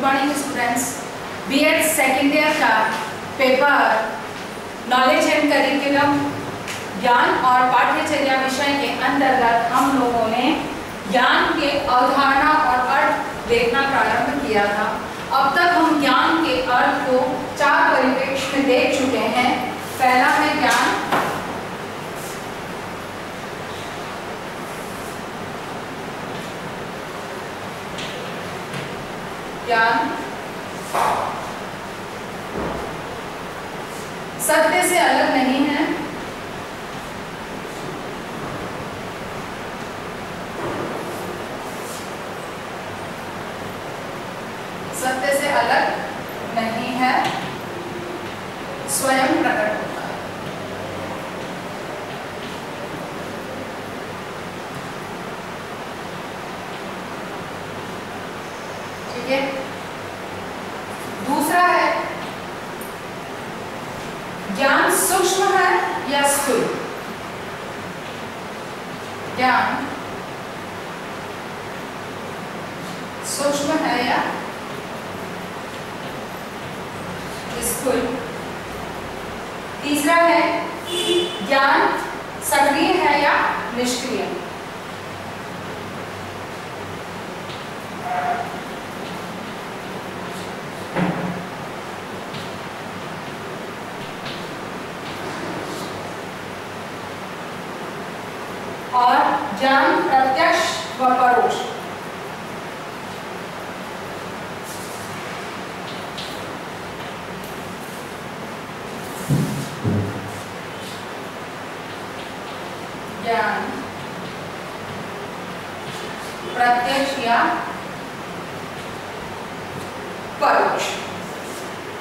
Morning students, BEd second year का paper knowledge and curriculum ज्ञान और पाठ्यचर्या विषय के अंतर्गत हम लोगों ने ज्ञान के अवधारणा और अर्थ देखना प्रारंभ किया था। अब तक हम ज्ञान के अर्थ को 4 परिप्रेक्ष्य में देख चुके हैं। पहला है ज्ञान सत्य से अलग नहीं है, सत्य से अलग नहीं है, स्वयं प्रकट होता है। ठीक है। दूसरा है ज्ञान सूक्ष्म है या स्थूल। ज्ञान सूक्ष्म है या स्थूल। तीसरा है ज्ञान सक्रिय है या निष्क्रिय। और ज्ञान प्रत्यक्ष व परोक्ष। ज्ञान प्रत्यक्ष या परोक्ष।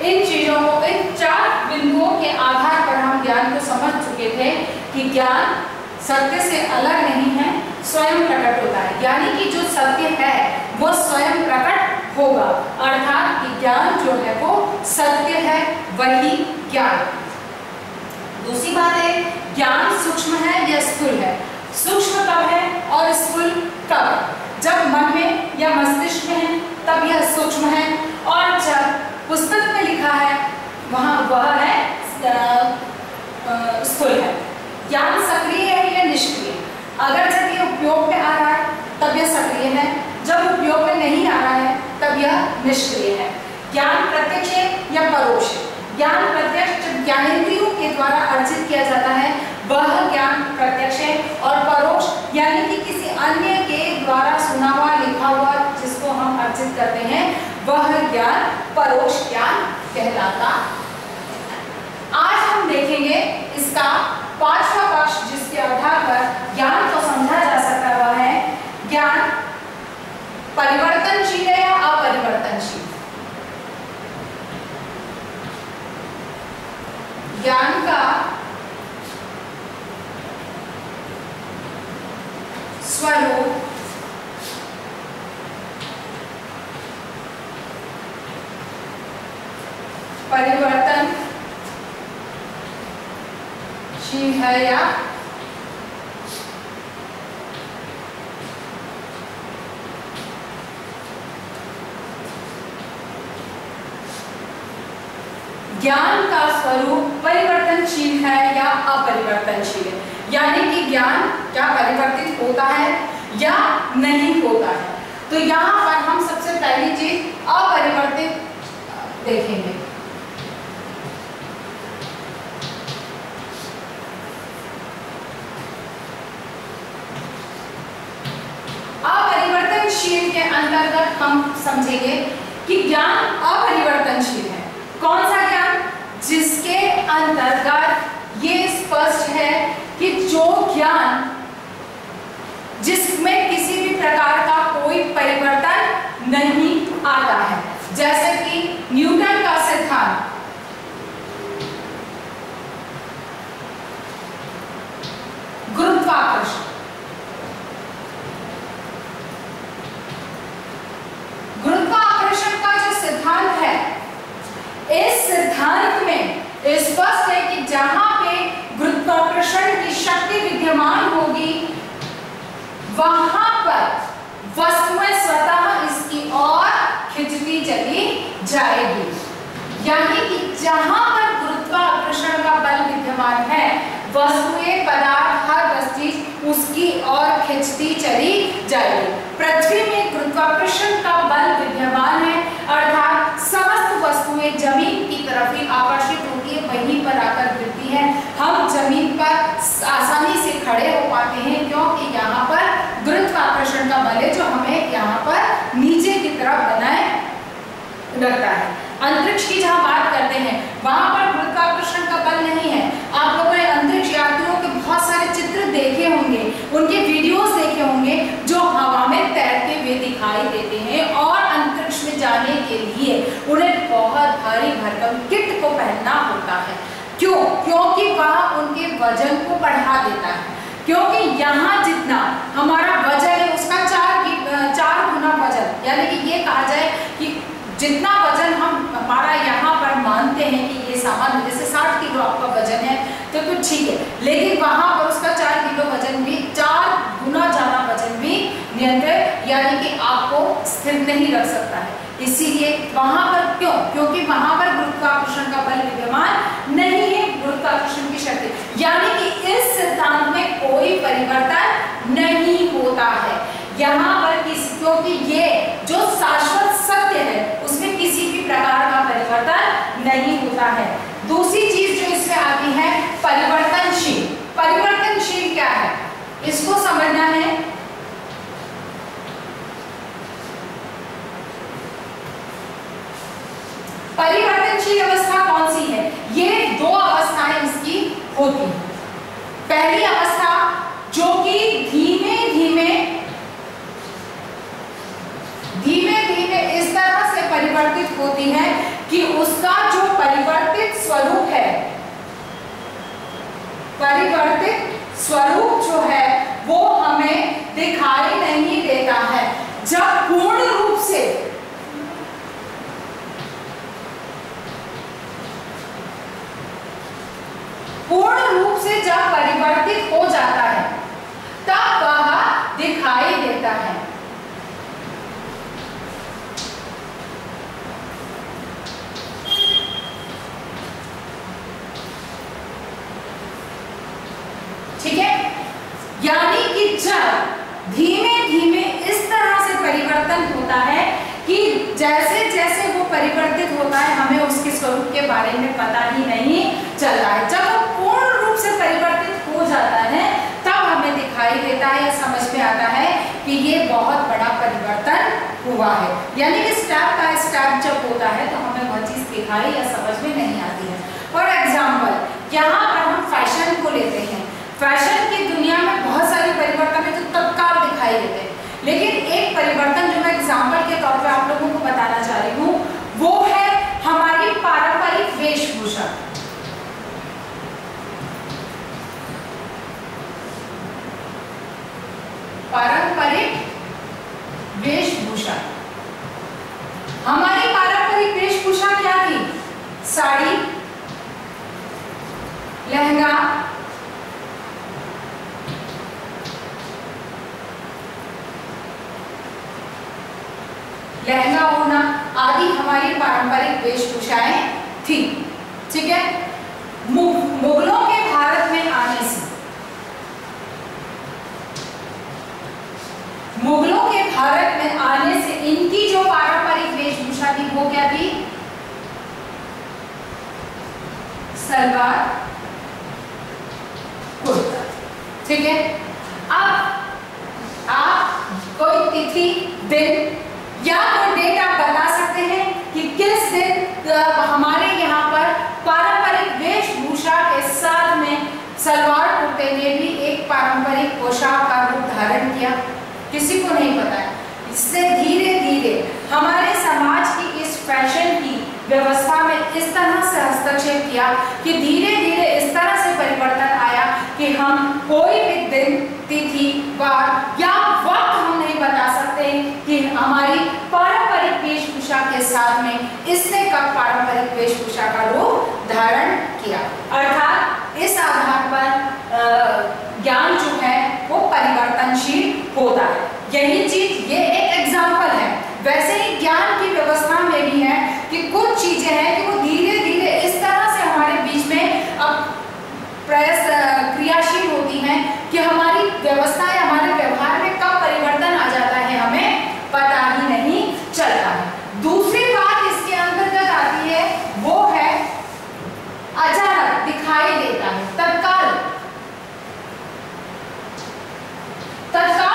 इन चीजों को, इन 4 बिंदुओं के आधार पर हम ज्ञान को समझ चुके थे कि ज्ञान सत्य से अलग नहीं है, स्वयं प्रकट होता है। यानी कि जो सत्य है वो स्वयं प्रकट होगा, अर्थात कि ज्ञान जो है वो सत्य है, वही ज्ञान। दूसरी बात है ज्ञान सूक्ष्म है या स्थूल है। सूक्ष्म कब है और स्थूल कब? जब मन में या मस्तिष्क में है तब यह सूक्ष्म है, और जब पुस्तक में लिखा है वह है स्थूल है। ज्ञान सक्रिय है या निष्क्रिय? अगर जब यह उपयोग में आ रहा है तब यह सक्रिय है, जब उपयोग में नहीं आ रहा है तब यह निष्क्रिय है। ज्ञान प्रत्यक्ष है या परोक्ष? ज्ञान प्रत्यक्ष जब ज्ञानेंद्रियों के द्वारा अर्जित किया जाता है वह ज्ञान प्रत्यक्ष है, और परोक्ष यानी कि किसी अन्य के द्वारा सुना हुआ लिखा हुआ जिसको हम अर्जित करते हैं वह ज्ञान परोक्ष ज्ञान कहलाता। आज हम देखेंगे इसका 5वां पक्ष, जिसके आधार पर ज्ञान को समझा जा सकता है, वह है ज्ञान परिवर्तनशील है या अपरिवर्तनशील। ज्ञान का स्वरूप परिवर्तनशील है या ज्ञान का स्वरूप परिवर्तनशील है या अपरिवर्तनशील है। यानी कि ज्ञान क्या परिवर्तित होता है या नहीं होता है। तो यहाँ पर हम सबसे पहली चीज अपरिवर्तित देखेंगे। अपरिवर्तनशील के अंतर्गत हम समझेंगे कि ज्ञान अपरिवर्तनशील है। कौन सा ज्ञान? जिसके अंतर्गत ये स्पष्ट है कि जो ज्ञान जिसमें किसी भी प्रकार का कोई परिवर्तन नहीं आता है, जैसे कि न्यूटन का सिद्धांत, गुरुत्वाकर्षण, गुरुत्वाकर्षण का जो सिद्धांत है, इस सिद्धांत में स्पष्ट है कि जहां पे गुरुत्वाकर्षण की शक्ति विद्यमान होगी वहां पर वस्तुएं स्वतः इसकी ओर खिंचती चली जाएगी। यानी कि जहां पर गुरुत्वाकर्षण का बल विद्यमान है, वस्तुएं, पदार्थ, हर चीज उसकी ओर खिंचती चली जाएगी। पृथ्वी में गुरुत्वाकर्षण का बल विद्यमान है, अर्थात समस्त वस्तुएं जमीन की तरफ ही आकर्षित होती है, वहीं पर आकर गिरती है। हम जमीन पर आसानी से खड़े हो पाते हैं क्योंकि यहाँ पर गुरुत्वाकर्षण का बल है जो हमें यहाँ पर नीचे की तरफ बनाए रखता है। अंतरिक्ष की जहाँ बात करते हैं वहां पर गुरुत्वाकर्षण का बल नहीं है। आप लोगों ने अंतरिक्ष यात्रियों के बहुत सारे चित्र देखे होंगे, उनके वीडियोस देखे होंगे जो हवा में तैरते हुए दिखाई देते हैं और अंतरिक्ष में जाने के लिए उन्हें बहुत भारी भरकम किट को पहनना होता है। क्यों? क्योंकि वह उनके वजन को बढ़ा देता है। क्योंकि यहाँ जितना हमारा वजन है उसका 4 गुना वजन, यानी कि ये कहा जाए कि जितना वजन हम हमारा यहाँ पर मानते हैं कि ये सामान्य, जैसे 60 किलो आपका वजन है तो कुछ ठीक है, लेकिन वहाँ पर उसका 4 किलो वजन भी, 4 गुना ज्यादा वजन भी नियंत्रित यानी कि आपको स्थिर नहीं रख सकता है। इसीलिए वहां पर क्यों? क्योंकि वहां पर गुरुत्वाकर्षण का बल विद्यमान नहीं है, गुरुत्वाकर्षण की शक्ति, यानी कि इस सिद्धांत में कोई परिवर्तन नहीं होता है यहाँ पर क्योंकि ये जो शाश्वत सत्य है उसमें किसी भी प्रकार का परिवर्तन नहीं होता है। दूसरी चीज जो इसमें आती है परिवर्तनशील। परिवर्तनशील क्या है इसको समझना है। परिवर्तनशील अवस्था कौन सी है? ये 2 अवस्थाएं इसकी होती हैं। पहली अवस्था जो कि धीमे धीमे इस तरह से परिवर्तित होती है कि उसका जो परिवर्तित स्वरूप है, परिवर्तित स्वरूप जो है वो हमें दिखाई नहीं देता है। जब पूर्ण रूप से जब परिवर्तित हो जाता है तब वह दिखाई देता है। ठीक है, यानी कि जब धीमे धीमे इस तरह से परिवर्तन होता है कि जैसे जैसे वो परिवर्तित होता है हमें उसके स्वरूप के बारे में पता ही नहीं चल रहा है। जब वो पूर्ण रूप से परिवर्तित हो जाता है तब हमें दिखाई देता है या समझ में आता है कि ये बहुत बड़ा परिवर्तन हुआ है। यानी कि स्टेप बाय स्टेप जब होता है तो हमें वह चीज दिखाई या समझ में नहीं आती है। फॉर एग्जाम्पल यहाँ पर हम फैशन को लेते हैं। फैशन की दुनिया में बहुत सारे परिवर्तन है जो तत्काल दिखाई देते हैं, लेकिन एक परिवर्तन जो मैं एग्जाम्पल के तौर पे आप लोगों को बताना चाह रही हूँ वो है हमारी पारंपरिक वेशभूषा। पारंपरिक वेशभूषा, हमारी पारंपरिक वेशभूषा क्या थी? साड़ी, लहंगा, लहंगा ओढ़ना आदि हमारी पारंपरिक वेशभूषाएं थी। ठीक है, मुगलों के भारत में आने से, मुगलों के भारत में आने से इनकी जो पारंपरिक वेशभूषा थी वो क्या थी? सलवार कुर्ता। ठीक है, अब आप कोई तिथि, दिन या कोई डेट आप बता सकते हैं कि किस दिन हमारे यहाँ पर पारंपरिक वेशभूषा के साथ में सलवार कुर्ते ने भी एक पारंपरिक पोशाक का रूप धारण किया? किसी को नहीं पता है। इससे धीरे धीरे हमारे समाज की इस फैशन की व्यवस्था में इस तरह से हस्तक्षेप किया कि धीरे धीरे इस तरह से परिवर्तन आया कि हम कोई भी दिन, तिथि, वार या वक्त हम नहीं बता सकते कि हमारी पारंपरिक वेशभूषा के साथ में इसने कब पारंपरिक वेशभूषा का रूप धारण किया। अर्थात इस आधार पर ज्ञान जो है वो परिवर्तनशील होता है। यही चीज, ये एक एग्जाम्पल है। वैसे ही ज्ञान की व्यवस्था में भी है कि दूसरी बात इसके अंतर्गत आती है वो है अचानक दिखाई देता है, तत्काल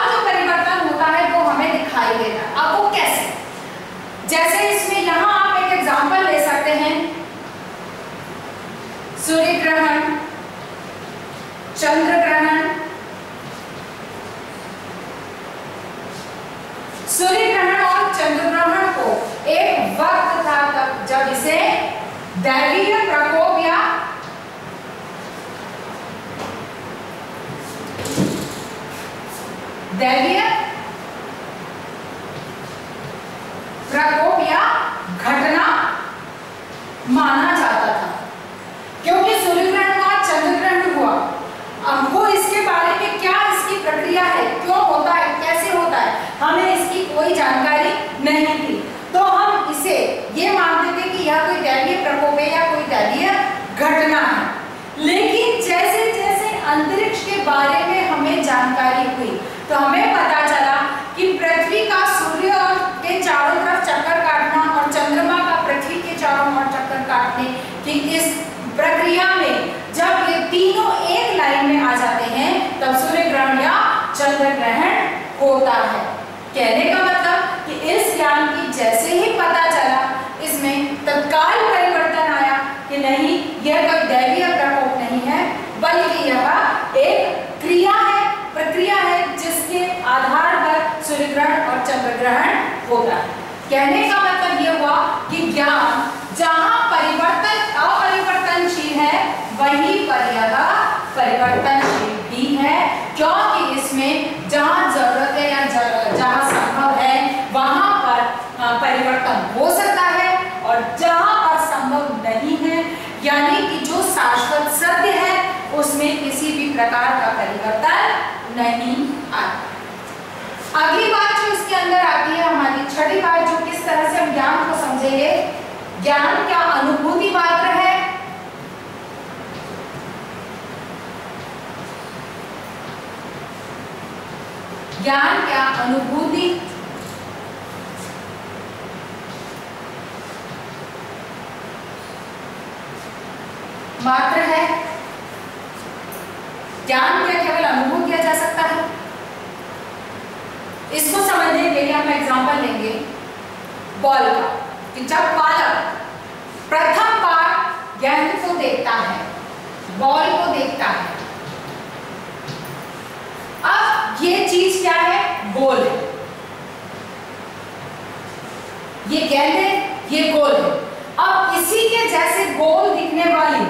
जो परिवर्तन होता है वो हमें दिखाई देता है। अब वो कैसे? जैसे इसमें यहां आप एक एग्जांपल ले सकते हैं, सूर्य ग्रहण, चंद्र ग्रहण। सूर्य ग्रहण और चंद्र ग्रहण को एक वक्त था तब जब इसे दैवीय प्रकोप या दैवीय प्रकोप या घटना माना जाता था, क्योंकि सूर्य ग्रहण का चंद्र ग्रहण हुआ। हमको इसके बारे में क्या इसकी प्रक्रिया है, क्यों होता है, कैसे होता है, हमें इसकी कोई जानकारी नहीं थी। तो हम इसे ये मानते थे कि यह कोई दैवीय प्रकोप है या कोई दैवीय घटना है। लेकिन जैसे जैसे अंतरिक्ष के बारे में हमें जानकारी हुई तो हमें पता चला कि पृथ्वी का सूर्य के चारों तरफ चक्कर काटना और चंद्रमा का पृथ्वी के चारों ओर चक्कर काटने की इस प्रक्रिया में जब ये तीनों एक लाइन में आ जाते हैं तब सूर्य ग्रहण या चंद्र ग्रहण होता है। कहने का मतलब कि इस ज्ञान की जैसे ही पता चला इसमें तत्काल परिवर्तन आया कि नहीं, यह कोई दैवीय प्रकोप नहीं है बल्कि यह एक क्रिया है, प्रक्रिया है जिसके आधार पर सूर्य ग्रहण और चंद्र ग्रहण होता है। कहने का मतलब यह हुआ कि ज्ञान जहां परिवर्तन अपरिवर्तनशील है वहीं पर यह परिवर्तनशील भी है, क्योंकि इसमें जहां जरूरत है या जहां संभव है वहां पर परिवर्तन हो सकता है और जहां पर संभव नहीं है यानी कि जो शाश्वत सत्य है उसमें किसी भी प्रकार का परिवर्तन नहीं आता। अगली बात जो इसके अंदर आती है, हमारी छठी बात, जो किस तरह से हम ज्ञान को समझेंगे। ज्ञान क्या अनुभूति मात्र है? ज्ञान क्या अनुभूति मात्र है? ज्ञान क्या केवल अनुभव किया जा सकता है? इसको समझने के लिए हम एग्जांपल लेंगे बॉल का, कि जब बालक प्रथम बार गेंद को देखता है, बॉल को देखता है, अब ये चीज क्या है? गोल है। ये गेंद है, ये गोल है। अब इसी के जैसे गोल दिखने वाली,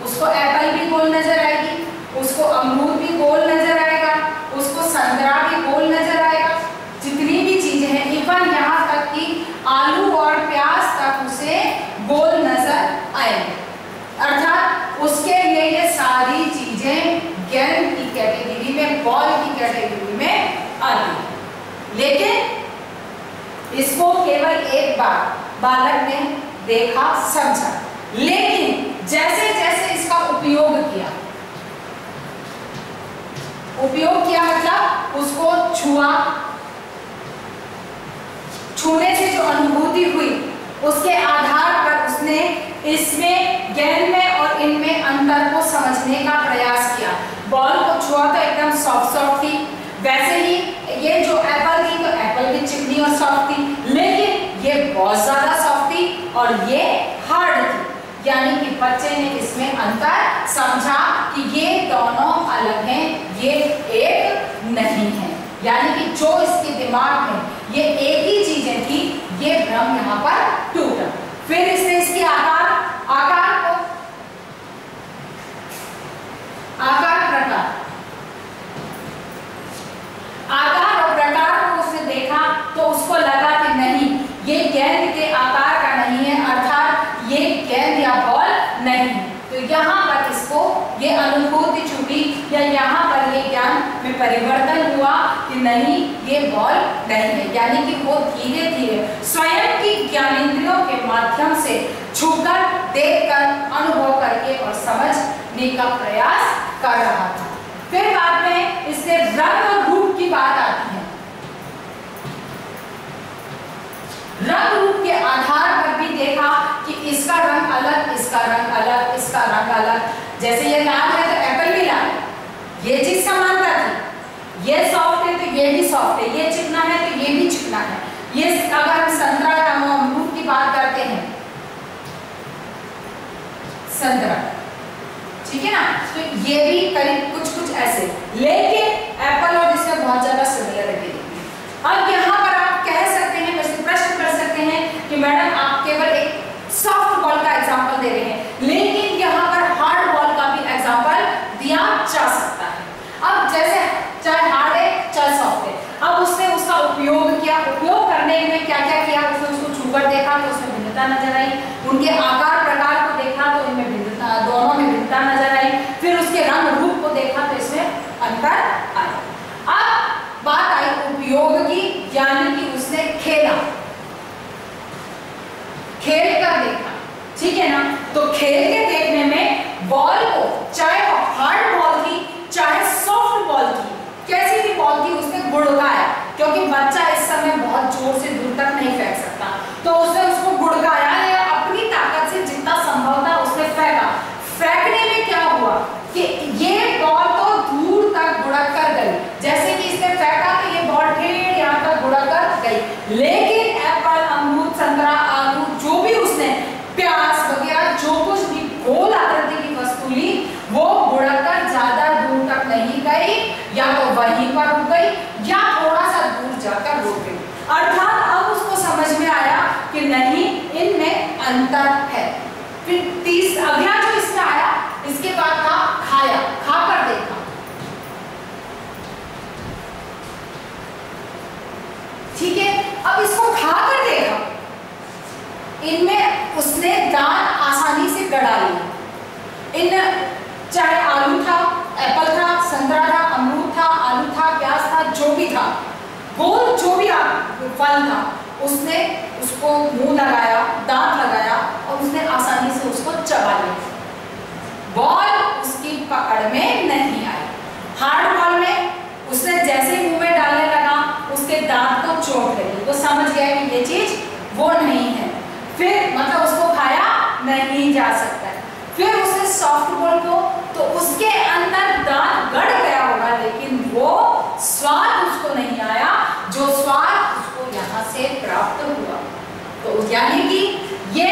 उसको एप्पल भी गोल नजर आएगी, उसको अमरूद भी गोल नजर आएगा, उसको संतरा भी गोल नजर आएगा, जितनी भी चीजें हैं, इवन यहाँ तक कि आलू और प्याज तक उसे गोल नजर आएंगे। अर्थात उसके लिए ये सारी चीजें गेंद की कैटेगरी में, बॉल की कैटेगरी में आती है। लेकिन इसको केवल एक बार बालक ने देखा, समझा, लेकिन जैसे जैसे इसका उपयोग किया मतलब उसको छुआ, छूने से जो अनुभूति हुई उसके आधार पर उसने इसमें, गेंद में और इनमें अंतर को समझने का प्रयास किया। बॉल को छुआ तो एकदम सॉफ्ट थी, वैसे ही ये जो एप्पल थी तो एप्पल की चिकनी और सॉफ्ट थी, लेकिन ये बहुत ज्यादा सॉफ्ट थी और ये हार्ड थी। यानी कि बच्चे ने इसमें अंतर समझा कि ये दोनों अलग हैं, ये एक नहीं है। यानी कि जो इसके दिमाग में ये एक ही चीजें थी, ये भ्रम यहाँ पर टूटा। फिर इसने इसके आकार और प्रकार को उसने देखा तो उसको लगा कि नहीं, ये गेंद के आकार का नहीं है, अर्थात ये गेंद या बॉल नहीं। तो यहाँ पर इसको ये अनुभूति छूटी या यहाँ पर ये ज्ञान में परिवर्तन हुआ कि नहीं, ये बॉल नहीं है। यानी कि वो धीरे धीरे स्वयं की ज्ञानेंद्रियों के माध्यम से छूकर, देखकर, अनुभव करके और समझने का प्रयास कर रहा था। फिर बाद में इससे रंग और रूप की बात आती है। इसका रंग अलग, इसका रंग अलग, इसका रंग अलग। जैसे ये लाल है तो एप्पल भी लाल, ये चीज समानता थी। ये सॉफ्ट है तो ये भी सॉफ्ट है, ये चिकना है तो ये भी चिकना है। ये अगर हम संतरा या अमरूद की बात करते हैं, संतरा, ठीक है ना, तो ये भी करीब कुछ कुछ ऐसे, लेकिन एप्पल और इसमें बहुत ज्यादा सिमिलरिटी है। अब यहाँ पर आप कह सकते हैं, वैसे प्रश्न कर सकते हैं कि मैडम आप केवल एक सॉफ्ट बॉल का एग्जांपल दे रहे हैं, लेकिन यहाँ पर हार्ड बॉल का भी एग्जांपल दिया जा सकता है। अब जैसे चाहे हार्ड है चाहे सॉफ्ट है, अब उसने उसका उपयोग किया, उपयोग करने में क्या क्या किया, उसने उसको छूकर देखा तो उसमें भिन्नता नजर आई, उनके आकार प्रकार को देखा तो इनमें भिन्नता, दोनों में भिन्नता नजर आई, फिर उसके रंग रूप को देखा तो इसमें अंतर आया। अब बात आई उपयोग की, यानी कि उसने खेला, खेल कर देखा, ठीक है ना। तो खेल के देखने में बॉल को, चाहे वो हार्ड बॉल थी चाहे सॉफ्ट बॉल थी, कैसी भी बॉल थी, उसने गुड़काया, क्योंकि बच्चा इस समय बहुत जोर से दूर तक नहीं फेंक सकता, तो उसने उसको गुड़काया या अपनी ताकत से जितना संभव था उसने फेंका। फेंकने में क्या हुआ कि ये बॉल तो दूर तक गुड़क कर गई, जैसे कि इसने फेंका तो ये बॉल ढेर यहाँ तक गुड़क कर गई, लेकिन एप्पल, अमरूद, संतरा, आलू, जो भी उसने प्याज वगैरह जो कुछ भी गोल आकृति की वस्तु ली, वो गुड़क कर ज्यादा दूर तक नहीं गई, या तो वहीं पर रुक गई या थोड़ा सा दूर जाकर रुक गई। अर्थात अब उसको समझ में आया कि नहीं, इनमें अंतर है। फिर अगला जो इसमें आया, इसके बाद था खाया, खाकर देखा, ठीक है। अब इसको खाकर देखा, इनमें उसने दांत आसानी से गड़ा लिए। इन चाहे आलू था, एप्पल था, संतरा था, अमरूद था, आलू था, प्याज था, जो भी था, गोल जो भी फल था, उसने उसको मुंह लगाया, दांत लगाया और उसने आसानी से उसको चबा लिया। बॉल उसकी पकड़ में नहीं आई। हार्ड बॉल में उसने जैसे ही मुंह में डालने लगा, उसके दांत को चोट लगी, वो समझ गया कि ये चीज वो नहीं है, फिर मतलब उसको खाया नहीं जा सकता है। फिर उसने सॉफ्ट बॉल को, तो उसके अंदर दांत गड़ गया होगा, लेकिन वो स्वाद उसको नहीं आया जो स्वाद उसको यहाँ से प्राप्त हुआ। तो यानी कि ये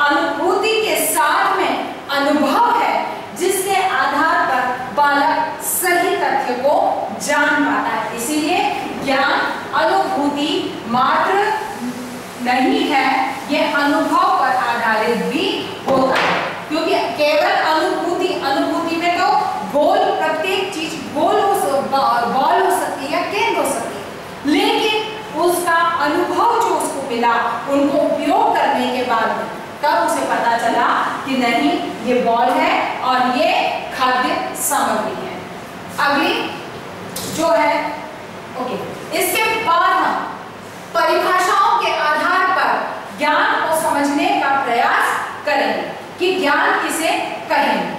अनुभूति के साथ में अनुभव है, जिसके आधार पर बालक सही तथ्य को जान पाता है। इसीलिए ज्ञान अनुभूति मात्र नहीं है, ये अनुभव पर आधारित भी होता है, क्योंकि केवल अनुभूति में तो गोल, प्रत्येक चीज गोल बॉल हो सकती है या केंद्र हो सकती है, लेकिन उसका अनुभव जो उसको मिला, उनको उपयोग करने के बाद में तब उसे पता चला कि नहीं, ये बॉल है और ये खाद्य सामग्री है। अगली जो है, ओके, इसके बाद हम परिभाषाओं के आधार पर ज्ञान को समझने का प्रयास करेंगे कि ज्ञान किसे कहेंगे।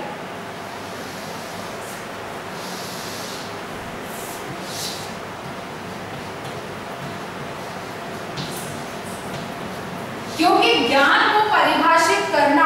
क्योंकि ज्ञान को परिभाषित करना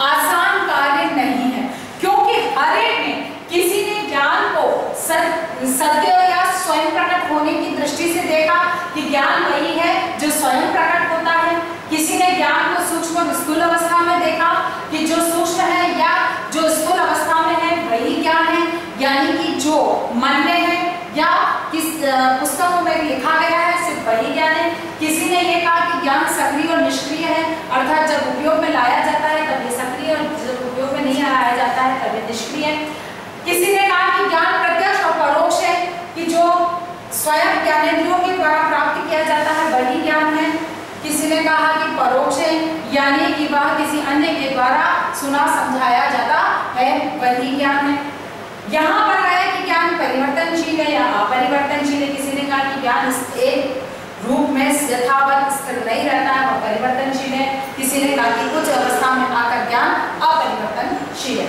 आसान कार्य नहीं है, क्योंकि हर एक ने, किसी ने ज्ञान को सत्य या स्वयं प्रकट होने की दृष्टि से देखा कि ज्ञान वही है जो स्वयं प्रकट होता है, किसी ने ज्ञान को सूक्ष्म स्थूल अवस्था में देखा कि जो सूक्ष्म है या जो स्थूल अवस्था में है वही ज्ञान है, यानी कि जो मन में है या किस पुस्तकों में लिखा गया है सिर्फ वही ज्ञान है। किसी ने ये कहा कि ज्ञान सक्रिय और निष्क्रिय है, अर्थात जब उपयोग में लाया जाता है तब ये सक्रिय और जब उपयोग में नहीं लाया जाता है तब ये निष्क्रिय है। किसी ने कहा कि ज्ञान प्रत्यक्ष और परोक्ष है, कि जो स्वयं ज्ञानेंद्रियों के द्वारा प्राप्त किया जाता है वही ज्ञान है। किसी ने कहा कि परोक्ष है, यानी कि वह किसी अन्य के द्वारा सुना समझाया जाता है वही ज्ञान है। यहाँ पर आया कि ज्ञान परिवर्तनशील है या अपरिवर्तनशील है। किसी ने कहा कि ज्ञान एक रूप में यथावत स्थिर नहीं रहता है, वह परिवर्तनशील है। किसी ने कहा कि कुछ अवस्था में आकर ज्ञान अपरिवर्तनशील है।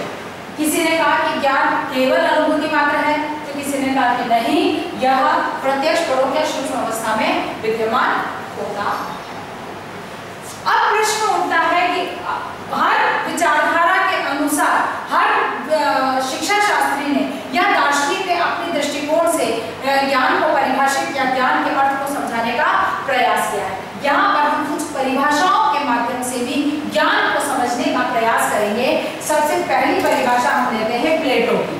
किसी ने कहा कि ज्ञान केवल अनुभूति मात्र है, तो किसी ने कहा कि नहीं, यह प्रत्यक्ष परोक्ष सूक्ष्म अवस्था में विद्यमान होता है। अब प्रश्न उठता है कि सबसे पहली परिभाषा हम लेते हैं प्लेटो की।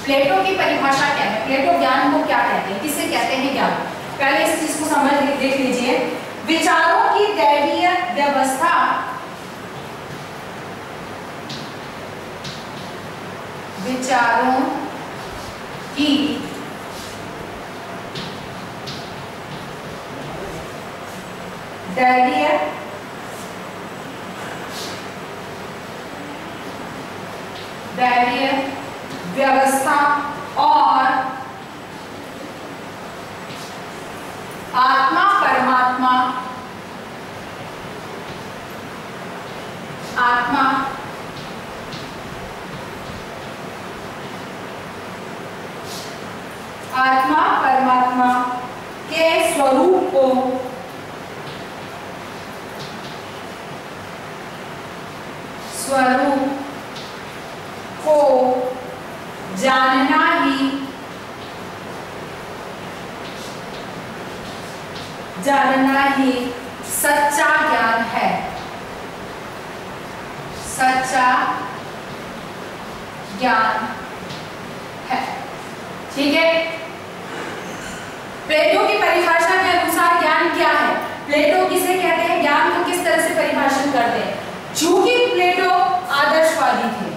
प्लेटो की परिभाषा क्या है? प्लेटो ज्ञान को क्या कहते हैं, किसे कहते हैं ज्ञान? पहले इस चीज को समझ देख लीजिए। विचारों की दैवीय व्यवस्था विचारों की दैवीय व्यवस्था और आत्मा परमात्मा आत्मा परमात्मा के स्वरूप को जानना ही सच्चा ज्ञान है। सच्चा ज्ञान है। ठीक है। प्लेटो की परिभाषा के अनुसार ज्ञान क्या है? प्लेटो किसे कहते हैं, ज्ञान को किस तरह से परिभाषित करते हैं? चूंकि प्लेटो आदर्शवादी थे,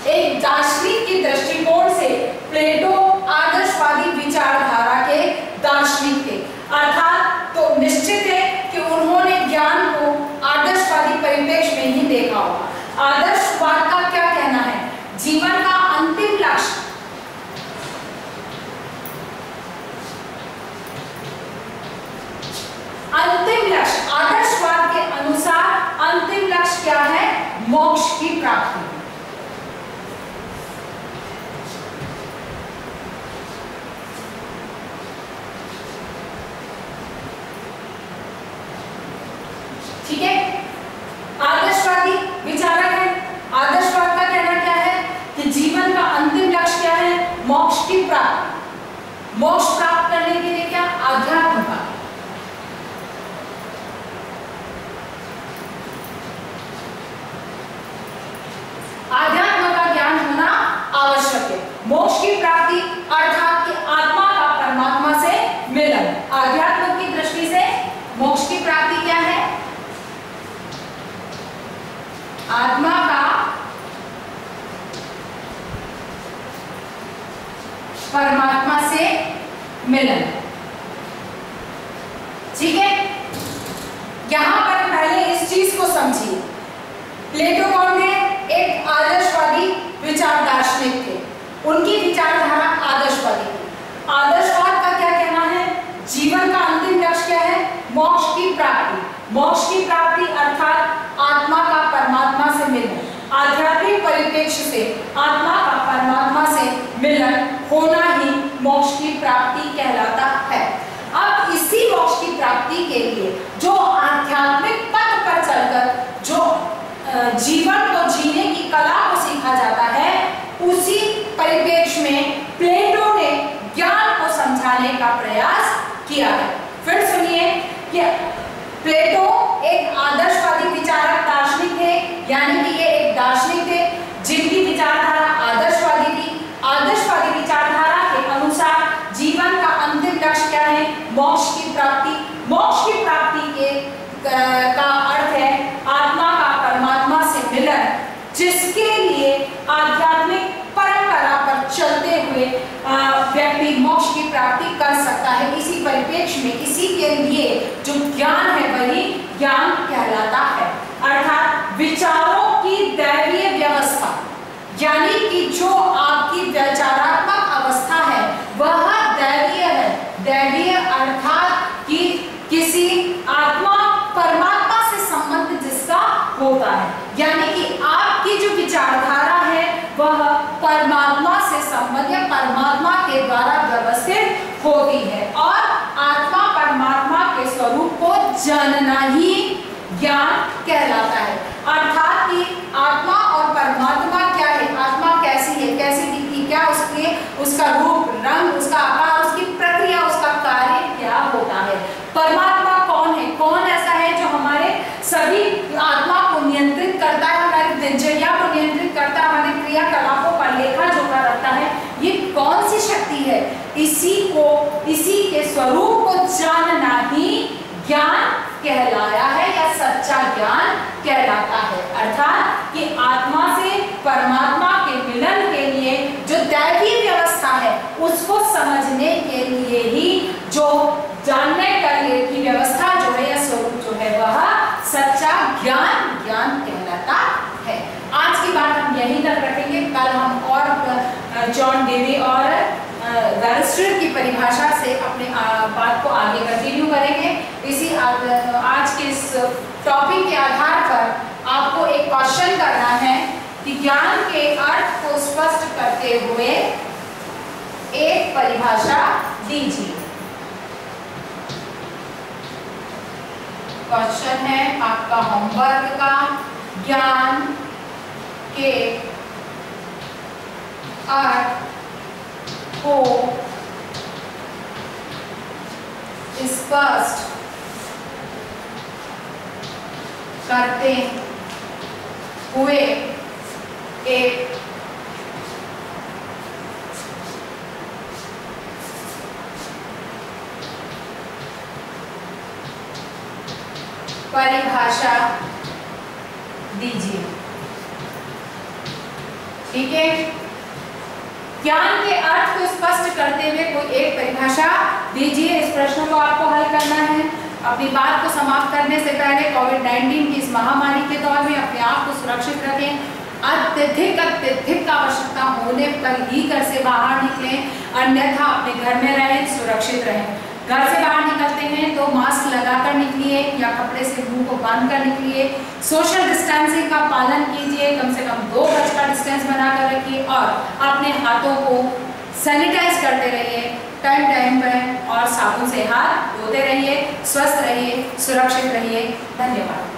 एक दार्शनिक के दृष्टिकोण से प्लेटो आदर्शवादी विचारधारा के दार्शनिक थे। अर्थात तो निश्चित है कि उन्होंने ज्ञान को आदर्शवादी परिप्रेक्ष्य में ही देखा होगा। आदर्शवाद का क्या कहना है? जीवन का अंतिम लक्ष्य आदर्शवाद के अनुसार अंतिम लक्ष्य क्या है? मोक्ष की प्राप्ति। ठीक है। आदर्शवादी विचारक है। आदर्शवाद का कहना क्या है कि जीवन का अंतिम लक्ष्य क्या है? मोक्ष की प्राप्ति। मोक्ष प्राप्त करने के लिए क्या? आध्यात्म का ज्ञान होना आवश्यक है। मोक्ष की प्राप्ति अर्थात कि आत्मा का परमात्मा से मिलन। आध्यात्म की दृष्टि से मोक्ष की प्राप्ति क्या है? आत्मा का परमात्मा से मिलन। ठीक है। यहां पर पहले इस चीज को समझिए। प्लेटो कौन थे? एक आदर्शवादी विचार दार्शनिक थे। उनकी विचारधारा आदर्शवादी थी। आदर्शवाद का क्या कहना है? जीवन का अंतिम लक्ष्य क्या है? मोक्ष की प्राप्ति। मोक्ष की प्राप्ति अर्थात आत्मा का परमात्मा से मिलन। आध्यात्मिक परिप्रेक्ष्य से आत्मा का परमात्मा से मिलन होना ही मोक्ष की प्राप्ति कहलाता है। अब इसी मोक्ष की प्राप्ति के लिए जो आध्यात्मिक पथ पर चलकर जो जीवन को जीने की कला को सीखा जाता है, उसी परिप्रेक्ष्य में प्लेटो ने ज्ञान को समझाने का प्रयास किया है। फिर सुनिए कि प्लेटो एक आदर्शवादी विचारक दार्शनिक थे, यानी कि ये एक दार्शनिक थे जिनकी विचारधारा आदर्शवादी थी। आदर्शवादी विचारधारा के अनुसार जीवन का अंतिम लक्ष्य क्या है? मोक्ष की प्राप्ति। मोक्ष की प्राप्ति के का अर्थ है आत्मा का परमात्मा से मिलन, जिसके लिए आध्यात्मिक परंपरा पर चलते हुए व्यक्ति मोक्ष की प्राप्ति कर सकता है। इसी परिप्रेक्ष्य में इसी के लिए जो ज्ञान है वही ज्ञान कहलाता है। अर्थात विचारों की दैवीय व्यवस्था, यानी कि जो आपकी विचारात्मक अवस्था है वह दैवीय है। दैवीय अर्थात कि किसी आत्मा परमात्मा से संबंध जिसका होता है, यानी कि आपकी जो विचारधारा है वह परमात्मा से संबंध या परमात्मा के द्वारा व्यवस्थित होती है और आत्मा परमात्मा के स्वरूप को जानना ही ज्ञान कहलाता है। अर्थात कि आत्मा और परमात्मा क्या है, आत्मा कैसी है, कैसी दिखती, क्या उसका रूप, रंग, उसका आकार, उसकी प्रकृति इसी के स्वरूप को जानना ही ज्ञान कहलाया है या सच्चा ज्ञान कहलाता है। अर्थात कि आत्मा से परमात्मा के मिलन के लिए जो दैवीय व्यवस्था है उसको समझने के लिए ही जो जानने की व्यवस्था जो है या स्वरूप जो है वह सच्चा ज्ञान कहलाता है। आज की बात हम यहीं तक रखेंगे। कल हम और जॉन डेवी और वैलस्ट्रेड की परिभाषा से अपने बात को आगे कंटिन्यू करेंगे। इसी आज के इस टॉपिक के आधार पर आपको एक क्वेश्चन करना है कि ज्ञान के अर्थ को स्पष्ट करते हुए एक परिभाषा दीजिए। क्वेश्चन है आपका होमवर्क का, ज्ञान के अर्थ को स्पष्ट करते हुए एक परिभाषा दीजिए। ठीक है, ज्ञान के अर्थ को स्पष्ट करते हुए कोई एक परिभाषा दीजिए। इस प्रश्न को आपको हल करना है। अपनी बात को समाप्त करने से पहले कोविड-19 की इस महामारी के दौर में अपने आप को सुरक्षित रखें। अत्यधिक आवश्यकता होने पर ही घर से बाहर निकलें, अन्यथा अपने घर में रहें, सुरक्षित रहें। घर से बाहर निकलते हैं तो मास्क लगाकर निकलिए या कपड़े से मुंह को बांध कर निकलिए। सोशल डिस्टेंसिंग का पालन कीजिए, कम से कम 2 गज का डिस्टेंस बनाकर रखिए और अपने हाथों को सैनिटाइज करते रहिए टाइम पर और साबुन से हाथ धोते रहिए। स्वस्थ रहिए, सुरक्षित रहिए। धन्यवाद।